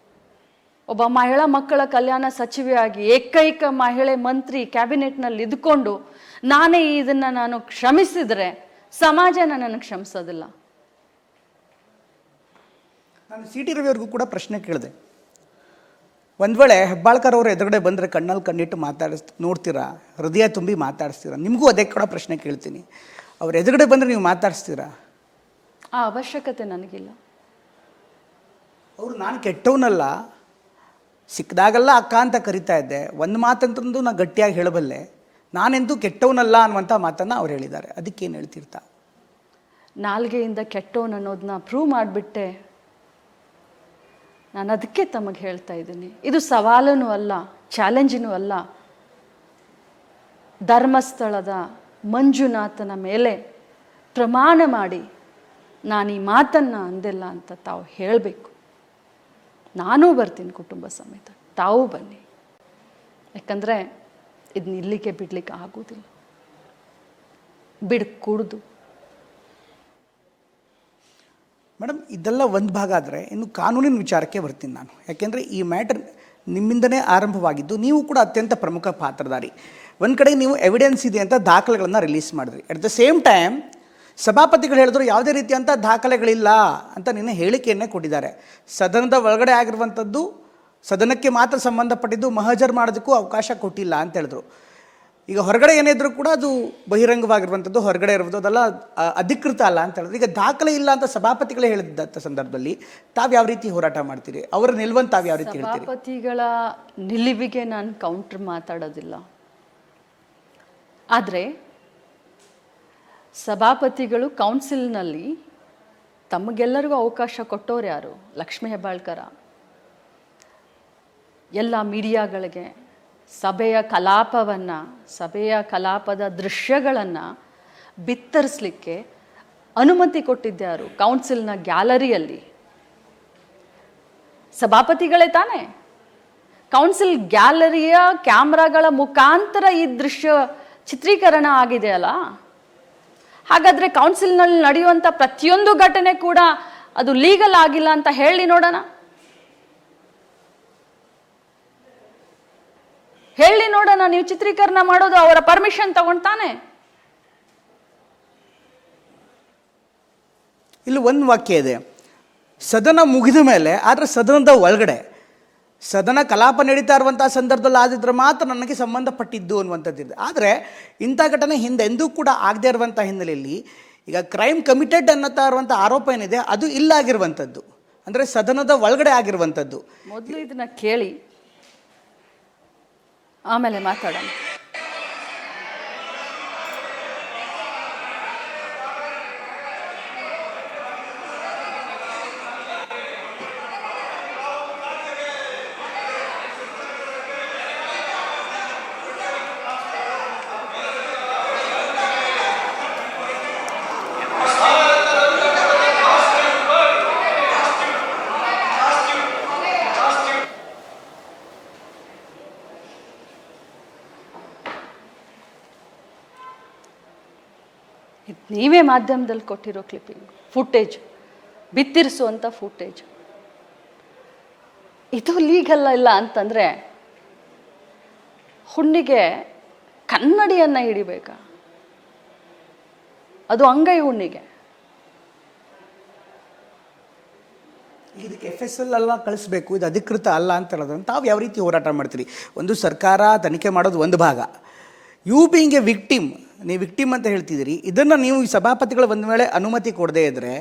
ಒಬ್ಬ ಮಹಿಳಾ ಮಕ್ಕಳ ಕಲ್ಯಾಣ ಸಚಿವೆಯಾಗಿ ಏಕೈಕ ಮಹಿಳೆ ಮಂತ್ರಿ ಕ್ಯಾಬಿನೆಟ್ನಲ್ಲಿ ಇದ್ಕೊಂಡು ನಾನೇ ಇದನ್ನು ನಾನು ಕ್ಷಮಿಸಿದರೆ ಸಮಾಜ ನನ್ನನ್ನು ಕ್ಷಮಿಸೋದಿಲ್ಲ. ನಾನು CT ರವಿ ಅವ್ರಿಗೂ ಕೂಡ ಪ್ರಶ್ನೆ ಕೇಳಿದೆ. ಒಂದು ವೇಳೆ ಹೆಬ್ಬಾಳ್ಕರ್ ಅವರು ಎದುರುಗಡೆ ಬಂದರೆ ಕಣ್ಣಲ್ಲಿ ಕಣ್ಣಿಟ್ಟು ನೋಡ್ತೀರಾ, ಹೃದಯ ತುಂಬಿ ಮಾತಾಡಿಸ್ತೀರಾ? ನಿಮಗೂ ಅದೇ ಕೂಡ ಪ್ರಶ್ನೆ ಕೇಳ್ತೀನಿ. ಅವ್ರು ಎದುರುಗಡೆ ಬಂದರೆ ನೀವು ಮಾತಾಡಿಸ್ತೀರಾ? ಆ ಅವಶ್ಯಕತೆ ನನಗಿಲ್ಲ. ಅವರು ನಾನು ಕೆಟ್ಟವನಲ್ಲ, ಸಿಕ್ಕಿದಾಗೆಲ್ಲ ಅಕ್ಕ ಅಂತ ಕರಿತಾ ಇದ್ದೆ, ಒಂದು ಮಾತಂತಂದು ನಾನು ಗಟ್ಟಿಯಾಗಿ ಹೇಳಬಲ್ಲೆ, ನಾನೆಂತೂ ಕೆಟ್ಟವನಲ್ಲ ಅನ್ನುವಂಥ ಮಾತನ್ನು ಅವ್ರು ಹೇಳಿದ್ದಾರೆ. ಅದಕ್ಕೇನು ಹೇಳ್ತಿರ್ತಾ? ನಾಲ್ಗೆಯಿಂದ ಕೆಟ್ಟವನು ಅನ್ನೋದನ್ನ ಪ್ರೂವ್ ಮಾಡಿಬಿಟ್ಟೆ. ನಾನು ಅದಕ್ಕೆ ತಮಗೆ ಹೇಳ್ತಾ ಇದ್ದೀನಿ, ಇದು ಸವಾಲೂ ಅಲ್ಲ, ಚಾಲೆಂಜಿನೂ ಅಲ್ಲ. ಧರ್ಮಸ್ಥಳದ ಮಂಜುನಾಥನ ಮೇಲೆ ಪ್ರಮಾಣ ಮಾಡಿ ನಾನು ಈ ಮಾತನ್ನು ಅಂದಿಲ್ಲ ಅಂತ ತಾವು ಹೇಳಬೇಕು. ನಾನೂ ಬರ್ತೀನಿ ಕುಟುಂಬ ಸಮೇತ, ತಾವೂ ಬನ್ನಿ. ಯಾಕಂದರೆ ಇದನ್ನ ಇಲ್ಲಿಗೆ ಬಿಡಲಿಕ್ಕೆ ಆಗೋದಿಲ್ಲ, ಬಿಡ್ಕೂಡ್ದು. ಮೇಡಮ್, ಇದೆಲ್ಲ ಒಂದು ಭಾಗ ಆದರೆ ಇನ್ನು ಕಾನೂನಿನ ವಿಚಾರಕ್ಕೆ ಬರ್ತೀನಿ ನಾನು. ಯಾಕೆಂದರೆ ಈ ಮ್ಯಾಟರ್ ನಿಮ್ಮಿಂದನೇ ಆರಂಭವಾಗಿದ್ದು, ನೀವು ಕೂಡ ಅತ್ಯಂತ ಪ್ರಮುಖ ಪಾತ್ರಧಾರಿ. ಒಂದು ಕಡೆ ನೀವು ಎವಿಡೆನ್ಸ್ ಇದೆ ಅಂತ ದಾಖಲೆಗಳನ್ನು ರಿಲೀಸ್ ಮಾಡಿದ್ರಿ. ಅಟ್ ದ ಸೇಮ್ ಟೈಮ್ ಸಭಾಪತಿಗಳು ಹೇಳಿದ್ರು ಯಾವುದೇ ರೀತಿಯಂಥ ದಾಖಲೆಗಳಿಲ್ಲ ಅಂತ ನಿನ್ನೆ ಹೇಳಿಕೆಯನ್ನೇ ಕೊಟ್ಟಿದ್ದಾರೆ. ಸದನದ ಒಳಗಡೆ ಆಗಿರುವಂಥದ್ದು ಸದನಕ್ಕೆ ಮಾತ್ರ ಸಂಬಂಧಪಟ್ಟಿದ್ದು, ಮಹಜರ್ ಮಾಡೋದಕ್ಕೂ ಅವಕಾಶ ಕೊಟ್ಟಿಲ್ಲ ಅಂತ ಹೇಳಿದ್ರು. ಈಗ ಹೊರಗಡೆ ಏನಿದ್ರು ಕೂಡ ಅದು ಬಹಿರಂಗವಾಗಿರುವಂಥದ್ದು, ಹೊರಗಡೆ ಇರುವುದು ಅದೆಲ್ಲ ಅಧಿಕೃತ ಅಲ್ಲ ಅಂತ ಹೇಳಿದ್ರು. ಈಗ ದಾಖಲೆ ಇಲ್ಲ ಅಂತ ಸಭಾಪತಿಗಳೇ ಹೇಳಿದಂಥ ಸಂದರ್ಭದಲ್ಲಿ ತಾವು ಯಾವ ರೀತಿ ಹೋರಾಟ ಮಾಡ್ತೀರಿ? ಅವರ ನಿಲ್ವನ್ನು ತಾವು ಯಾವ ರೀತಿ ಹೇಳ್ತೀರಿ? ಸಭಾಪತಿಗಳ ನಿಲುವಿಗೆ ನಾನು ಕೌಂಟ್ರ್ ಮಾತಾಡೋದಿಲ್ಲ. ಆದರೆ ಸಭಾಪತಿಗಳು ಕೌನ್ಸಿಲ್ನಲ್ಲಿ ತಮಗೆಲ್ಲರಿಗೂ ಅವಕಾಶ ಕೊಟ್ಟವ್ರು ಯಾರು? ಲಕ್ಷ್ಮೀ ಹೆಬ್ಬಾಳ್ಕರ. ಎಲ್ಲ ಮೀಡಿಯಾಗಳಿಗೆ ಸಭೆಯ ಕಲಾಪದ ದೃಶ್ಯಗಳನ್ನು ಬಿತ್ತರಿಸಲಿಕ್ಕೆ ಅನುಮತಿ ಕೊಟ್ಟಿದ್ದ್ಯಾರು? ಕೌನ್ಸಿಲ್ನ ಗ್ಯಾಲರಿಯಲ್ಲಿ ಸಭಾಪತಿಗಳೇ ತಾನೇ. ಕೌನ್ಸಿಲ್ ಗ್ಯಾಲರಿಯ ಕ್ಯಾಮ್ರಾಗಳ ಮುಖಾಂತರ ಈ ದೃಶ್ಯ ಚಿತ್ರೀಕರಣ ಆಗಿದೆಯಲ್ಲ. ಹಾಗಾದರೆ ಕೌನ್ಸಿಲ್ನಲ್ಲಿ ನಡೆಯುವಂಥ ಪ್ರತಿಯೊಂದು ಘಟನೆ ಕೂಡ ಅದು ಲೀಗಲ್ ಆಗಿಲ್ಲ ಅಂತ ಹೇಳಿ ನೋಡೋಣ. ಹೇಳಿ ನೋಡೋಣ. ನೀವು ಚಿತ್ರೀಕರಣ ಮಾಡೋದು ಅವರ ಪರ್ಮಿಷನ್ ತಗೊಂಡ್ತಾನೆ. ಇಲ್ಲಿ ಒಂದು ವಾಕ್ಯ ಇದೆ, ಸದನ ಮುಗಿದ ಮೇಲೆ, ಆದರೆ ಸದನದ ಒಳಗಡೆ ಸದನ ಕಲಾಪ ನಡೀತಾ ಇರುವಂಥ ಸಂದರ್ಭದಲ್ಲಿ ಆದಿದ್ರೆ ಮಾತ್ರ ನನಗೆ ಸಂಬಂಧಪಟ್ಟಿದ್ದು ಅನ್ನುವಂಥದ್ದಿದೆ. ಆದರೆ ಇಂಥ ಘಟನೆ ಹಿಂದೆ ಎಂದೂ ಕೂಡ ಆಗದೇ ಇರುವಂಥ ಹಿನ್ನೆಲೆಯಲ್ಲಿ ಈಗ ಕ್ರೈಮ್ ಕಮಿಟೆಡ್ ಅನ್ನತ್ತಾ ಇರುವಂಥ ಆರೋಪ ಏನಿದೆ ಅದು ಇಲ್ಲ ಆಗಿರುವಂಥದ್ದು, ಅಂದರೆ ಸದನದ ಒಳಗಡೆ ಆಗಿರುವಂಥದ್ದು. ಮೊದಲು ಇದನ್ನ ಕೇಳಿ ಆಮೇಲೆ ಮಾತಾಡೋಣ. ನೀವೇ ಮಾಧ್ಯಮದಲ್ಲಿ ಕೊಟ್ಟಿರೋ ಕ್ಲಿಪ್ಪಿಂಗ್ ಫುಟೇಜ್, ಬಿತ್ತಿರಿಸುವಂಥ ಫುಟೇಜ್, ಇದು ಲೀಗಲ್ ಇಲ್ಲ ಅಂತಂದರೆ ಹುಣ್ಣಿಗೆ ಕನ್ನಡಿಯನ್ನು ಹಿಡಿಬೇಕಾ? ಅದು ಅಂಗೈ ಹುಣ್ಣಿಗೆ. ಇದಕ್ಕೆ FSL ಎಲ್ಲ ಕಳಿಸ್ಬೇಕು, ಇದು ಅಧಿಕೃತ ಅಲ್ಲ ಅಂತ ಹೇಳೋದನ್ನು ತಾವು ಯಾವ ರೀತಿ ಹೋರಾಟ ಮಾಡ್ತೀರಿ? ಒಂದು ಸರ್ಕಾರ ತನಿಖೆ ಮಾಡೋದು ಒಂದು ಭಾಗ, ಯು ಬೀಯಿಂಗ್ ಎ ವಿಕ್ಟಿಮ್, ನೀವು ವಿಕ್ಟಿಮ್ ಅಂತ ಹೇಳ್ತಿದ್ದೀರಿ. ಇದನ್ನು ನೀವು ಈ ಸಭಾಪತಿಗಳು ಒಂದು ವೇಳೆ ಅನುಮತಿ ಕೊಡದೇ ಇದ್ದರೆ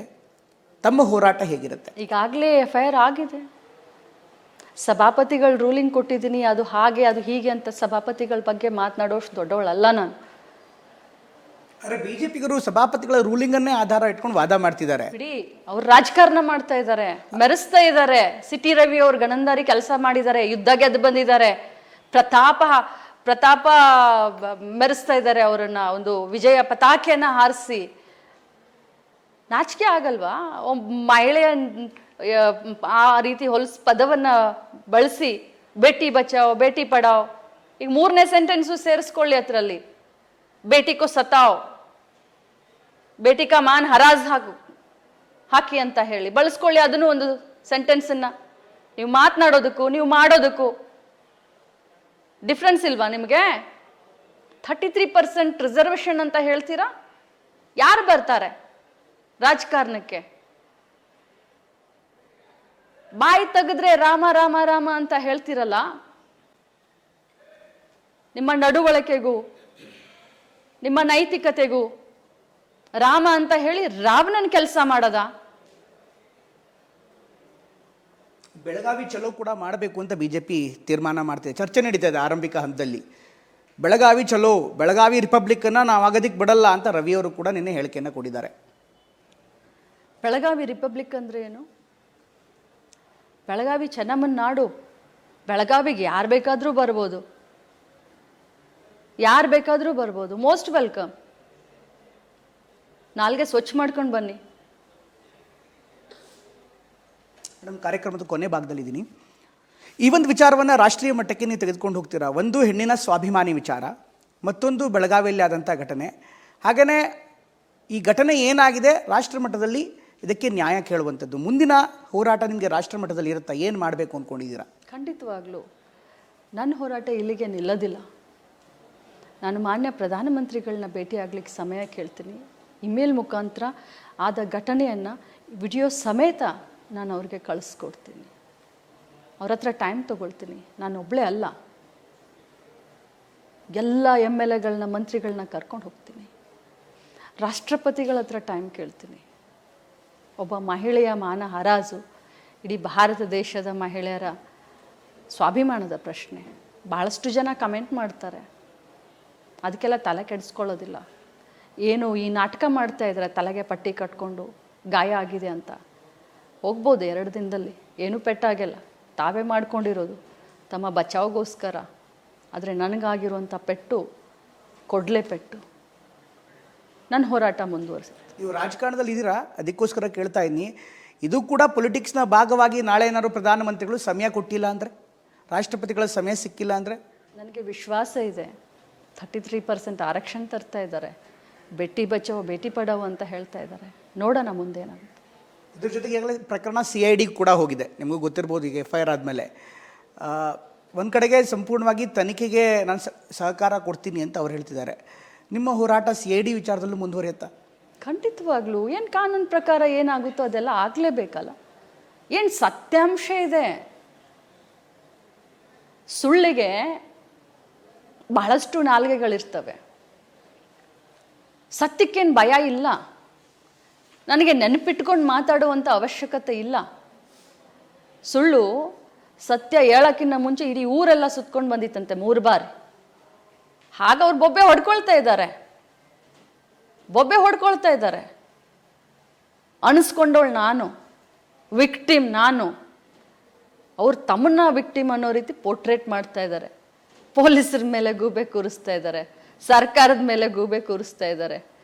ತಮ್ಮ ಹೋರಾಟ ಹೇಗಿರುತ್ತೆ? ಈಗಾಗಲೇ FIR ಆಗಿದೆ. ಸಭಾಪತಿಗಳು ರೂಲಿಂಗ್ ಕೊಟ್ಟಿದ್ದೀನಿ, ಅದು ಹಾಗೆ ಅದು ಹೀಗೆ ಅಂತ ಸಭಾಪತಿಗಳ ಬಗ್ಗೆ ಮಾತನಾಡೋಷ್ಟು ದೊಡ್ಡವಳಲ್ಲ ನಾನು. ಆದರೆ BJPಗರು ಸಭಾಪತಿಗಳ ರೂಲಿಂಗನ್ನೇ ಆಧಾರ ಇಟ್ಕೊಂಡು ವಾದ ಮಾಡ್ತಿದ್ದಾರೆ. ಬಿಡಿ, ಅವ್ರು ರಾಜಕಾರಣ ಮಾಡ್ತಾ ಇದ್ದಾರೆ, ಮೆರೆಸ್ತಾ ಇದ್ದಾರೆ. ಸಿಟಿ ರವಿ ಅವ್ರು ಗಣಂದಾರಿ ಕೆಲಸ ಮಾಡಿದ್ದಾರೆ, ಯುದ್ಧ ಗೆದ್ದು ಬಂದಿದ್ದಾರೆ, ಪ್ರತಾಪ ಮೆರೆಸ್ತಾ ಇದ್ದಾರೆ ಅವರನ್ನ, ಒಂದು ವಿಜಯ ಪತಾಕೆಯನ್ನ ಹಾರಿಸಿ. ನಾಚಿಕೆ ಆಗಲ್ವಾ? ಮಹಿಳೆಯ ಆ ರೀತಿ ಹೊಲಸು ಪದವನ್ನ ಬಳಸಿ ಬೇಟಿ ಬಚಾವ್ ಬೇಟಿ ಪಡಾವ್, ಈಗ 3ನೇ ಸೆಂಟೆನ್ಸು ಸೇರಿಸ್ಕೊಳ್ಳಿ ಅದರಲ್ಲಿ. ಬೇಟಿ ಕೋ ಸತಾವ್, ಬೇಟಿ ಕಾ ಮಾನ್ ಹರಾಜ್ ಹಾಕಿ ಅಂತ ಹೇಳಿ ಬಳಸ್ಕೊಳ್ಳಿ. ಅದನ್ನು ಒಂದು ಸೆಂಟೆನ್ಸನ್ನ ನೀವು ಮಾತನಾಡೋದಕ್ಕೂ ನೀವು ಮಾಡೋದಕ್ಕೂ ಡಿಫ್ರೆನ್ಸ್ ಇಲ್ವಾ ನಿಮಗೆ? 33% ರಿಸರ್ವೇಷನ್ ಅಂತ ಹೇಳ್ತೀರಾ? ಯಾರು ಬರ್ತಾರೆ ರಾಜಕಾರಣಕ್ಕೆ? ಬಾಯಿ ತೆಗೆದ್ರೆ ರಾಮ ರಾಮ ರಾಮ ಅಂತ ಹೇಳ್ತಿರಲ್ಲ. ನಿಮ್ಮ ನಡವಳಿಕೆಗೂ ನಿಮ್ಮ ನೈತಿಕತೆಗೂ ರಾಮ ಅಂತ ಹೇಳಿ ರಾವಣನ ಕೆಲಸ ಮಾಡದ? ಬೆಳಗಾವಿ ಚಲೋ ಕೂಡ ಮಾಡಬೇಕು ಅಂತ BJP ತೀರ್ಮಾನ ಮಾಡ್ತಿದೆ, ಚರ್ಚೆ ನಡೀತಾ ಇದೆ ಆರಂಭಿಕ ಹಂತದಲ್ಲಿ. ಬೆಳಗಾವಿ ಚಲೋ, ಬೆಳಗಾವಿ ರಿಪಬ್ಲಿಕ್ಕನ್ನು ನಾವು ಆಗೋದಕ್ಕೆ ಬಿಡಲ್ಲ ಅಂತ ರವಿಯವರು ಕೂಡ ನಿನ್ನೆ ಹೇಳಿಕೆಯನ್ನು ಕೊಟ್ಟಿದ್ದಾರೆ. ಬೆಳಗಾವಿ ರಿಪಬ್ಲಿಕ್ ಅಂದರೆ ಏನು? ಬೆಳಗಾವಿ ಚೆನ್ನಮ್ಮನ ನಾಡು. ಬೆಳಗಾವಿಗೆ ಯಾರು ಬೇಕಾದರೂ ಬರ್ಬೋದು, ಯಾರು ಬೇಕಾದರೂ ಬರ್ಬೋದು. Most welcome. ನಾಲ್ಗೆ ಸ್ವಚ್ಛ ಮಾಡ್ಕೊಂಡು ಬನ್ನಿ. ನಮ್ಮ ಕಾರ್ಯಕ್ರಮದ ಕೊನೆ ಭಾಗದಲ್ಲಿದ್ದೀನಿ. ಈ ಒಂದು ವಿಚಾರವನ್ನು ರಾಷ್ಟ್ರೀಯ ಮಟ್ಟಕ್ಕೆ ನೀವು ತೆಗೆದುಕೊಂಡು ಹೋಗ್ತೀರಾ. ಒಂದು ಹೆಣ್ಣಿನ ಸ್ವಾಭಿಮಾನಿ ವಿಚಾರ, ಮತ್ತೊಂದು ಬೆಳಗಾವಿಯಲ್ಲಿ ಆದಂಥ ಘಟನೆ. ಹಾಗೆಯೇ ಈ ಘಟನೆ ಏನಾಗಿದೆ ರಾಷ್ಟ್ರ ಮಟ್ಟದಲ್ಲಿ ಇದಕ್ಕೆ ನ್ಯಾಯ ಕೇಳುವಂಥದ್ದು. ಮುಂದಿನ ಹೋರಾಟ ನಿಮಗೆ ರಾಷ್ಟ್ರ ಮಟ್ಟದಲ್ಲಿ ಇರುತ್ತಾ? ಏನು ಮಾಡಬೇಕು ಅಂದ್ಕೊಂಡಿದ್ದೀರಾ? ಖಂಡಿತವಾಗ್ಲೂ ನನ್ನ ಹೋರಾಟ ಇಲ್ಲಿಗೆ ನಿಲ್ಲೋದಿಲ್ಲ. ನಾನು ಮಾನ್ಯ ಪ್ರಧಾನಮಂತ್ರಿಗಳನ್ನ ಭೇಟಿ ಆಗ್ಲಿಕ್ಕೆ ಸಮಯ ಕೇಳ್ತೀನಿ. ಇಮೇಲ್ ಮುಖಾಂತರ ಆದ ಘಟನೆಯನ್ನು ವಿಡಿಯೋ ಸಮೇತ ನಾನು ಅವ್ರಿಗೆ ಕಳಿಸ್ಕೊಡ್ತೀನಿ. ಅವ್ರ ಹತ್ರ ಟೈಮ್ ತೊಗೊಳ್ತೀನಿ. ನಾನು ಒಬ್ಬಳೇ ಅಲ್ಲ, ಎಲ್ಲ MLAಗಳನ್ನ ಮಂತ್ರಿಗಳನ್ನ ಕರ್ಕೊಂಡು ಹೋಗ್ತೀನಿ. ರಾಷ್ಟ್ರಪತಿಗಳ ಹತ್ರ ಟೈಮ್ ಕೇಳ್ತೀನಿ. ಒಬ್ಬ ಮಹಿಳೆಯ ಮಾನ ಹರಾಜು ಇಡೀ ಭಾರತ ದೇಶದ ಮಹಿಳೆಯರ ಸ್ವಾಭಿಮಾನದ ಪ್ರಶ್ನೆ. ಭಾಳಷ್ಟು ಜನ ಕಮೆಂಟ್ ಮಾಡ್ತಾರೆ, ಅದಕ್ಕೆಲ್ಲ ತಲೆ ಕೆಡಿಸ್ಕೊಳ್ಳೋದಿಲ್ಲ. ಏನು ಈ ನಾಟಕ ಮಾಡ್ತಾ ಇದ್ದಾರೆ ತಲೆಗೆ ಪಟ್ಟಿ ಕಟ್ಕೊಂಡು ಗಾಯ ಆಗಿದೆ ಅಂತ. ಹೋಗ್ಬೋದು 2 ದಿನದಲ್ಲಿ, ಏನೂ ಪೆಟ್ಟಾಗಿಲ್ಲ, ತಾವೇ ಮಾಡ್ಕೊಂಡಿರೋದು ತಮ್ಮ ಬಚಾವ್ಗೋಸ್ಕರ. ಆದರೆ ನನಗಾಗಿರುವಂಥ ಪೆಟ್ಟು ಕೊಡಲೇ ಪೆಟ್ಟು. ನನ್ನ ಹೋರಾಟ ಮುಂದುವರಿಸುತ್ತೆ. ನೀವು ರಾಜಕಾರಣದಲ್ಲಿ ಇದ್ದೀರಾ, ಅದಕ್ಕೋಸ್ಕರ ಕೇಳ್ತಾ ಇದ್ದೀನಿ. ಇದು ಕೂಡ ಪೊಲಿಟಿಕ್ಸ್ನ ಭಾಗವಾಗಿ ನಾಳೆ ಏನಾದ್ರು ಪ್ರಧಾನಮಂತ್ರಿಗಳು ಸಮಯ ಕೊಟ್ಟಿಲ್ಲ ಅಂದರೆ, ರಾಷ್ಟ್ರಪತಿಗಳ ಸಮಯ ಸಿಕ್ಕಿಲ್ಲ ಅಂದರೆ? ನನಗೆ ವಿಶ್ವಾಸ ಇದೆ. 33% ಆರಕ್ಷಣ ತರ್ತಾ ಇದ್ದಾರೆ, ಬೇಟಿ ಬಚಾವೋ ಬೇಟಿ ಪಡಾವೋ ಅಂತ ಹೇಳ್ತಾ ಇದ್ದಾರೆ. ನೋಡೋಣ ಮುಂದೇನಾಗುತ್ತೆ. ಇದ್ರ ಜೊತೆಗೆ ಈಗಲೇ ಪ್ರಕರಣ CID ಕೂಡ ಹೋಗಿದೆ, ನಿಮಗೂ ಗೊತ್ತಿರ್ಬೋದು. ಈಗ FIR ಆದಮೇಲೆ ಒಂದು ಕಡೆಗೆ ಸಂಪೂರ್ಣವಾಗಿ ತನಿಖೆಗೆ ನಾನು ಸಹಕಾರ ಕೊಡ್ತೀನಿ ಅಂತ ಅವ್ರು ಹೇಳ್ತಿದ್ದಾರೆ. ನಿಮ್ಮ ಹೋರಾಟ CID ವಿಚಾರದಲ್ಲೂ ಮುಂದುವರಿಯುತ್ತಾ? ಖಂಡಿತವಾಗ್ಲೂ ಏನು ಕಾನೂನು ಪ್ರಕಾರ ಏನಾಗುತ್ತೋ ಅದೆಲ್ಲ ಆಗಲೇಬೇಕಲ್ಲ. ಏನು ಸತ್ಯಾಂಶ ಇದೆ? ಸುಳ್ಳಿಗೆ ಬಹಳಷ್ಟು ನಾಲ್ಗೆಗಳಿರ್ತವೆ, ಸತ್ಯಕ್ಕೇನು ಭಯ ಇಲ್ಲ. ನನಗೆ ನೆನಪಿಟ್ಕೊಂಡು ಮಾತಾಡುವಂಥ ಅವಶ್ಯಕತೆ ಇಲ್ಲ. ಸುಳ್ಳು ಸತ್ಯ ಹೇಳೋಕ್ಕಿಂತ ಮುಂಚೆ ಇಡೀ ಊರೆಲ್ಲ ಸುತ್ಕೊಂಡು ಬಂದಿತ್ತಂತೆ 3 ಬಾರಿ. ಆಗ ಅವ್ರು ಬೊಬ್ಬೆ ಹೊಡ್ಕೊಳ್ತಾ ಇದ್ದಾರೆ. ಅನಿಸ್ಕೊಂಡವಳು ನಾನು, ವಿಕ್ಟಿಮ್ ನಾನು. ಅವ್ರು ತಮ್ಮನ್ನ ವಿಕ್ಟಿಮ್ ಅನ್ನೋ ರೀತಿ ಪೋರ್ಟ್ರೇಟ್ ಮಾಡ್ತಾ ಇದ್ದಾರೆ. ಪೊಲೀಸರ ಮೇಲೆ ಗೂಬೆ ಕೂರಿಸ್ತಾ ಇದ್ದಾರೆ, ಸರ್ಕಾರದ ಮೇಲೆ ಗೂಬೆ ಕೂರಿಸ್ತಾ ಇದ್ದಾರೆ.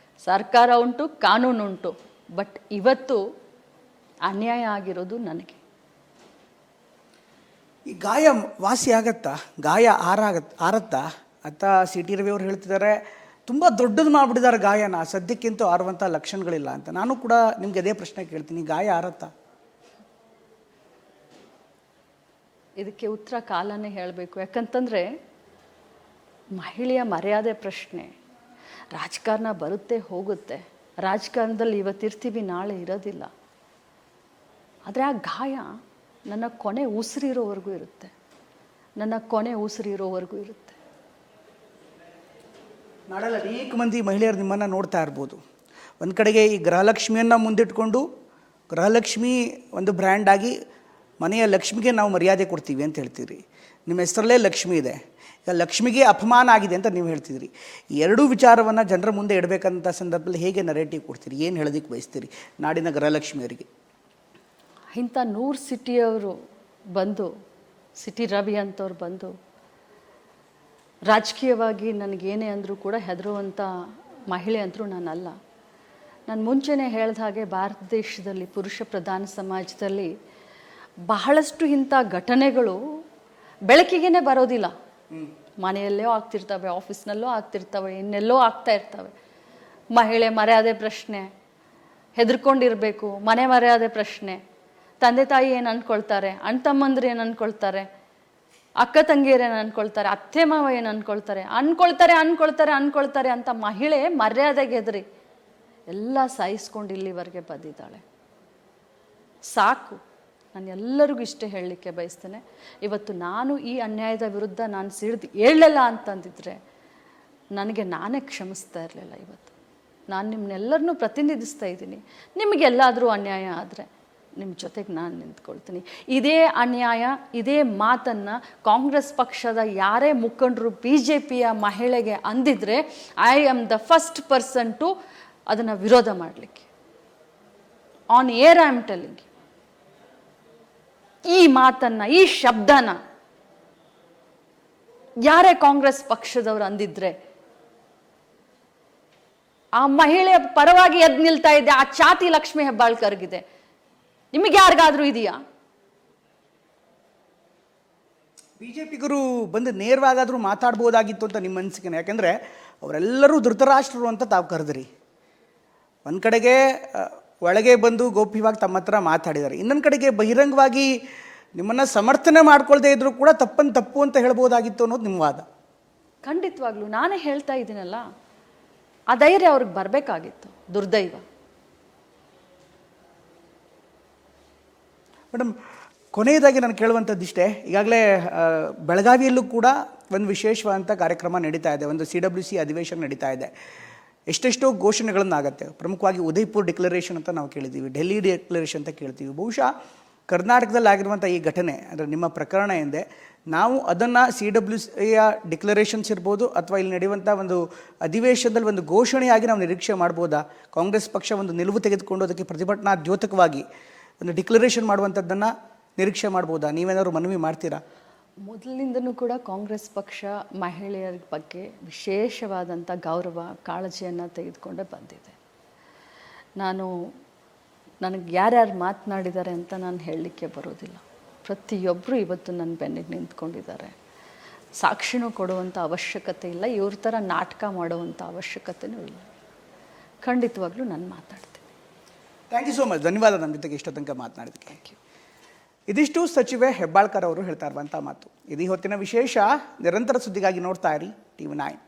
ಸರ್ಕಾರ ಉಂಟು, ಕಾನೂನು ಉಂಟು. ಬಟ್ ಇವತ್ತು ಅನ್ಯಾಯ ಆಗಿರೋದು ನನಗೆ. ಈ ಗಾಯ ವಾಸಿ ಆಗತ್ತಾ? ಗಾಯ ಆರತ್ತಾ ಅಂತ CT ರವಿ ಅವರು ಹೇಳ್ತಿದ್ದಾರೆ. ತುಂಬ ದೊಡ್ಡದು ಮಾಡಿಬಿಟ್ಟಿದ್ದಾರೆ ಗಾಯನ, ಸದ್ಯಕ್ಕಿಂತೂ ಆರುವಂಥ ಲಕ್ಷಣಗಳಿಲ್ಲ ಅಂತ. ನಾನು ಕೂಡ ನಿಮ್ಗೆ ಅದೇ ಪ್ರಶ್ನೆ ಕೇಳ್ತೀನಿ, ಗಾಯ ಆರತ್ತಾ? ಇದಕ್ಕೆ ಉತ್ತರ ಕಾಲನೇ ಹೇಳಬೇಕು. ಯಾಕಂತಂದರೆ ಮಹಿಳೆಯ ಮರ್ಯಾದೆ ಪ್ರಶ್ನೆ. ರಾಜಕಾರಣ ಬರುತ್ತೆ ಹೋಗುತ್ತೆ, ರಾಜಕಾರಣದಲ್ಲಿ ಇವತ್ತಿರ್ತೀವಿ ನಾಳೆ ಇರೋದಿಲ್ಲ. ಆದರೆ ಆ ಗಾಯ ನನ್ನ ಕೊನೆ ಉಸಿರಿರೋವರೆಗೂ ಇರುತ್ತೆ, ಇರುತ್ತೆ. ನಾಳೆಲ್ಲ ಅನೇಕ ಮಂದಿ ಮಹಿಳೆಯರು ನಿಮ್ಮನ್ನು ನೋಡ್ತಾ ಇರ್ಬೋದು. ಒಂದು ಕಡೆಗೆ ಈ ಗೃಹಲಕ್ಷ್ಮಿಯನ್ನು ಮುಂದಿಟ್ಕೊಂಡು, ಗೃಹಲಕ್ಷ್ಮಿ ಒಂದು ಬ್ರ್ಯಾಂಡ್ ಆಗಿ ಮನೆಯ ಲಕ್ಷ್ಮಿಗೆ ನಾವು ಮರ್ಯಾದೆ ಕೊಡ್ತೀವಿ ಅಂತ ಹೇಳ್ತೀರಿ. ನಿಮ್ಮ ಹೆಸರಲ್ಲೇ ಲಕ್ಷ್ಮಿ ಇದೆ. ಈಗ ಲಕ್ಷ್ಮಿಗೆ ಅಪಮಾನ ಆಗಿದೆ ಅಂತ ನೀವು ಹೇಳ್ತಿದ್ರಿ. ಈ ಎರಡೂ ವಿಚಾರವನ್ನು ಜನರ ಮುಂದೆ ಇಡಬೇಕಂತ ಸಂದರ್ಭದಲ್ಲಿ ಹೇಗೆ ನರೇಟಿವ್ ಕೊಡ್ತೀರಿ? ಏನು ಹೇಳೋದಕ್ಕೆ ಬಯಸ್ತೀರಿ ನಾಡಿನ ಗೃಹಲಕ್ಷ್ಮಿಯವರಿಗೆ? ಇಂಥ 100 ಸಿಟಿಯವರು ಬಂದು, CT ರವಿ ಅಂತವ್ರು ಬಂದು ರಾಜಕೀಯವಾಗಿ ನನಗೇನೇ ಅಂದರೂ ಕೂಡ ಹೆದರುವಂಥ ಮಹಿಳೆ ಅಂತರೂ ನಾನಲ್ಲ. ನಾನು ಮುಂಚೆನೇ ಹೇಳಿದ ಹಾಗೆ ಭಾರತ ದೇಶದಲ್ಲಿ ಪುರುಷ ಪ್ರಧಾನ ಸಮಾಜದಲ್ಲಿ ಬಹಳಷ್ಟು ಇಂಥ ಘಟನೆಗಳು ಬೆಳಕಿಗೆ ಬರೋದಿಲ್ಲ. ಮನೆಯಲ್ಲೋ ಆಗ್ತಿರ್ತವೆ, ಆಫೀಸ್ನಲ್ಲೋ ಆಗ್ತಿರ್ತವೆ, ಇನ್ನೆಲ್ಲೋ ಆಗ್ತಾ ಇರ್ತವೆ. ಮಹಿಳೆ ಮರ್ಯಾದೆ ಪ್ರಶ್ನೆ, ಹೆದರ್ಕೊಂಡಿರಬೇಕು, ಮನೆ ಮರ್ಯಾದೆ ಪ್ರಶ್ನೆ, ತಂದೆ ತಾಯಿ ಏನು ಅಂದ್ಕೊಳ್ತಾರೆ, ಅಣ್ಣ ತಮ್ಮಂದ್ರು ಏನು ಅಂದ್ಕೊಳ್ತಾರೆ, ಅಕ್ಕ ತಂಗಿಯರು ಏನು ಅಂದ್ಕೊಳ್ತಾರೆ, ಅತ್ತೆ ಮಾವ ಏನು ಅಂದ್ಕೊಳ್ತಾರೆ ಅಂತ ಮಹಿಳೆ ಮರ್ಯಾದೆಗೆ ಹೆದರಿ ಎಲ್ಲ ಸಾಯಿಸ್ಕೊಂಡು ಇಲ್ಲಿವರೆಗೆ ಬಂದಿದ್ದಾಳೆ. ಸಾಕು. ನಾನು ಎಲ್ಲರಿಗೂ ಇಷ್ಟೇ ಹೇಳಲಿಕ್ಕೆ ಬಯಸ್ತೇನೆ, ಇವತ್ತು ನಾನು ಈ ಅನ್ಯಾಯದ ವಿರುದ್ಧ ನಾನು ಸಿಡಿದು ಹೇಳಲಿಲ್ಲ ಅಂತಂದಿದ್ರೆ ನನಗೆ ನಾನೇ ಕ್ಷಮಿಸ್ತಾ ಇರಲಿಲ್ಲ. ಇವತ್ತು ನಾನು ನಿಮ್ಮನ್ನೆಲ್ಲರನ್ನೂ ಪ್ರತಿನಿಧಿಸ್ತಾ ಇದ್ದೀನಿ. ನಿಮಗೆಲ್ಲಾದರೂ ಅನ್ಯಾಯ ಆದರೆ ನಿಮ್ಮ ಜೊತೆಗೆ ನಾನು ನಿಂತ್ಕೊಳ್ತೀನಿ. ಇದೇ ಅನ್ಯಾಯ, ಇದೇ ಮಾತನ್ನು ಕಾಂಗ್ರೆಸ್ ಪಕ್ಷದ ಯಾರೇ ಮುಖಂಡರು BJPಯ ಮಹಿಳೆಗೆ ಅಂದಿದ್ರೆ I am the first person to ಅದನ್ನು ವಿರೋಧ ಮಾಡಲಿಕ್ಕೆ. On air I am telling. ಈ ಮಾತನ್ನು, ಈ ಶಬ್ದನ ಯಾರೇ ಕಾಂಗ್ರೆಸ್ ಪಕ್ಷದವರು ಅಂದಿದ್ರೆ ಆ ಮಹಿಳೆಯ ಪರವಾಗಿ ಎದ್ದು ನಿಲ್ತಾ ಇದ್ದೆ ಆ ಛಾತಿ ಲಕ್ಷ್ಮೀ ಹೆಬ್ಬಾಳ್ಕರ್ಗಿದೆ. ನಿಮಗೆ ಯಾರಿಗಾದ್ರೂ ಇದೆಯಾ? BJPಗರು ಬಂದು ನೇರವಾಗಾದರೂ ಮಾತಾಡ್ಬೋದಾಗಿತ್ತು ಅಂತ ನಿಮ್ಮ ಅನಿಸಿಕೆನೆ. ಯಾಕೆಂದರೆ ಅವರೆಲ್ಲರೂ ಧೃತರಾಷ್ಟ್ರರು ಅಂತ ತಾವು ಕರೆದ್ರಿ. ಒಂದು ಕಡೆಗೆ ಒಳಗೆ ಬಂದು ಗೌಪ್ಯವಾಗಿ ತಮ್ಮ ಹತ್ರ ಮಾತಾಡಿದ್ದಾರೆ, ಇನ್ನೊಂದು ಕಡೆಗೆ ಬಹಿರಂಗವಾಗಿ ನಿಮ್ಮನ್ನು ಸಮರ್ಥನೆ ಮಾಡ್ಕೊಳ್ದೇ ಇದ್ರೂ ಕೂಡ ತಪ್ಪು ಅಂತ ಹೇಳ್ಬೋದಾಗಿತ್ತು ಅನ್ನೋದು ನಿಮ್ಮ ವಾದ. ಖಂಡಿತವಾಗ್ಲೂ ನಾನೇ ಹೇಳ್ತಾ ಇದ್ದೀನಲ್ಲ, ಆ ಧೈರ್ಯ ಅವ್ರಿಗೆ ಬರಬೇಕಾಗಿತ್ತು, ದುರ್ದೈವ. ಮೇಡಮ್, ಕೊನೆಯದಾಗಿ ನಾನು ಕೇಳುವಂಥದ್ದಿಷ್ಟೇ. ಈಗಾಗಲೇ ಬೆಳಗಾವಿಯಲ್ಲೂ ಕೂಡ ಒಂದು ವಿಶೇಷವಾದಂಥ ಕಾರ್ಯಕ್ರಮ ನಡೀತಾ ಇದೆ, ಒಂದು CWC ಅಧಿವೇಶನ ನಡೀತಾ ಇದೆ. ಎಷ್ಟೆಷ್ಟೋ ಘೋಷಣೆಗಳನ್ನಾಗತ್ತೆ. ಪ್ರಮುಖವಾಗಿ ಉದಯ್ಪುರ್ ಡಿಕ್ಲರೇಷನ್ ಅಂತ ನಾವು ಕೇಳಿದ್ದೀವಿ, ಡೆಲ್ಲಿ ಡಿಕ್ಲರೇಷನ್ ಅಂತ ಕೇಳ್ತೀವಿ. ಬಹುಶಃ ಕರ್ನಾಟಕದಲ್ಲಿ ಆಗಿರುವಂಥ ಈ ಘಟನೆ, ಅಂದರೆ ನಿಮ್ಮ ಪ್ರಕರಣ ಎಂದೇ, ನಾವು ಅದನ್ನು CWCಯ ಡಿಕ್ಲರೇಷನ್ಸ್ ಇರ್ಬೋದು ಅಥವಾ ಇಲ್ಲಿ ನಡೆಯುವಂಥ ಒಂದು ಅಧಿವೇಶನದಲ್ಲಿ ಒಂದು ಘೋಷಣೆಯಾಗಿ ನಾವು ನಿರೀಕ್ಷೆ ಮಾಡ್ಬೋದಾ? ಕಾಂಗ್ರೆಸ್ ಪಕ್ಷ ಒಂದು ನಿಲುವು ತೆಗೆದುಕೊಂಡು ಅದಕ್ಕೆ ಪ್ರತಿಭಟನಾ ದ್ಯೋತಕವಾಗಿ ಒಂದು ಡಿಕ್ಲರೇಷನ್ ಮಾಡುವಂಥದ್ದನ್ನು ನಿರೀಕ್ಷೆ ಮಾಡ್ಬೋದಾ? ನೀವೇನಾದ್ರು ಮನವಿ ಮಾಡ್ತೀರಾ? ಮೊದಲಿನಿಂದನೂ ಕೂಡ ಕಾಂಗ್ರೆಸ್ ಪಕ್ಷ ಮಹಿಳೆಯರ ಬಗ್ಗೆ ವಿಶೇಷವಾದಂಥ ಗೌರವ, ಕಾಳಜಿಯನ್ನು ತೆಗೆದುಕೊಂಡೇ ಬಂದಿದೆ. ನನಗೆ ಯಾರ್ಯಾರು ಮಾತನಾಡಿದ್ದಾರೆ ಅಂತ ನಾನು ಹೇಳಲಿಕ್ಕೆ ಬರೋದಿಲ್ಲ. ಪ್ರತಿಯೊಬ್ಬರು ಇವತ್ತು ನನ್ನ ಬೆನ್ನಿಗೆ ನಿಂತ್ಕೊಂಡಿದ್ದಾರೆ. ಸಾಕ್ಷಿನೂ ಕೊಡುವಂಥ ಅವಶ್ಯಕತೆ ಇಲ್ಲ, ಇವ್ರ ಥರ ನಾಟಕ ಮಾಡುವಂಥ ಅವಶ್ಯಕತೆಯೂ ಇಲ್ಲ. ಖಂಡಿತವಾಗ್ಲೂ ನಾನು ಮಾತಾಡ್ತೀನಿ. Thank you so much. ಧನ್ಯವಾದ ನಮ್ಮ ಜೊತೆಗೆ ಇಷ್ಟೋ ತನಕ ಮಾತನಾಡಿದ್ದಕ್ಕೆ. Thank you. ಇದಿಷ್ಟು ಸಚಿವೆ ಹೆಬ್ಬಾಳ್ಕರ್ ಅವರು ಹೇಳ್ತಾ ಇರುವಂಥ ಮಾತು. ಇದು ಹೊತ್ತಿನ ವಿಶೇಷ. ನಿರಂತರ ಸುದ್ದಿಗಾಗಿ ನೋಡ್ತಾ ಇರಿ TV9.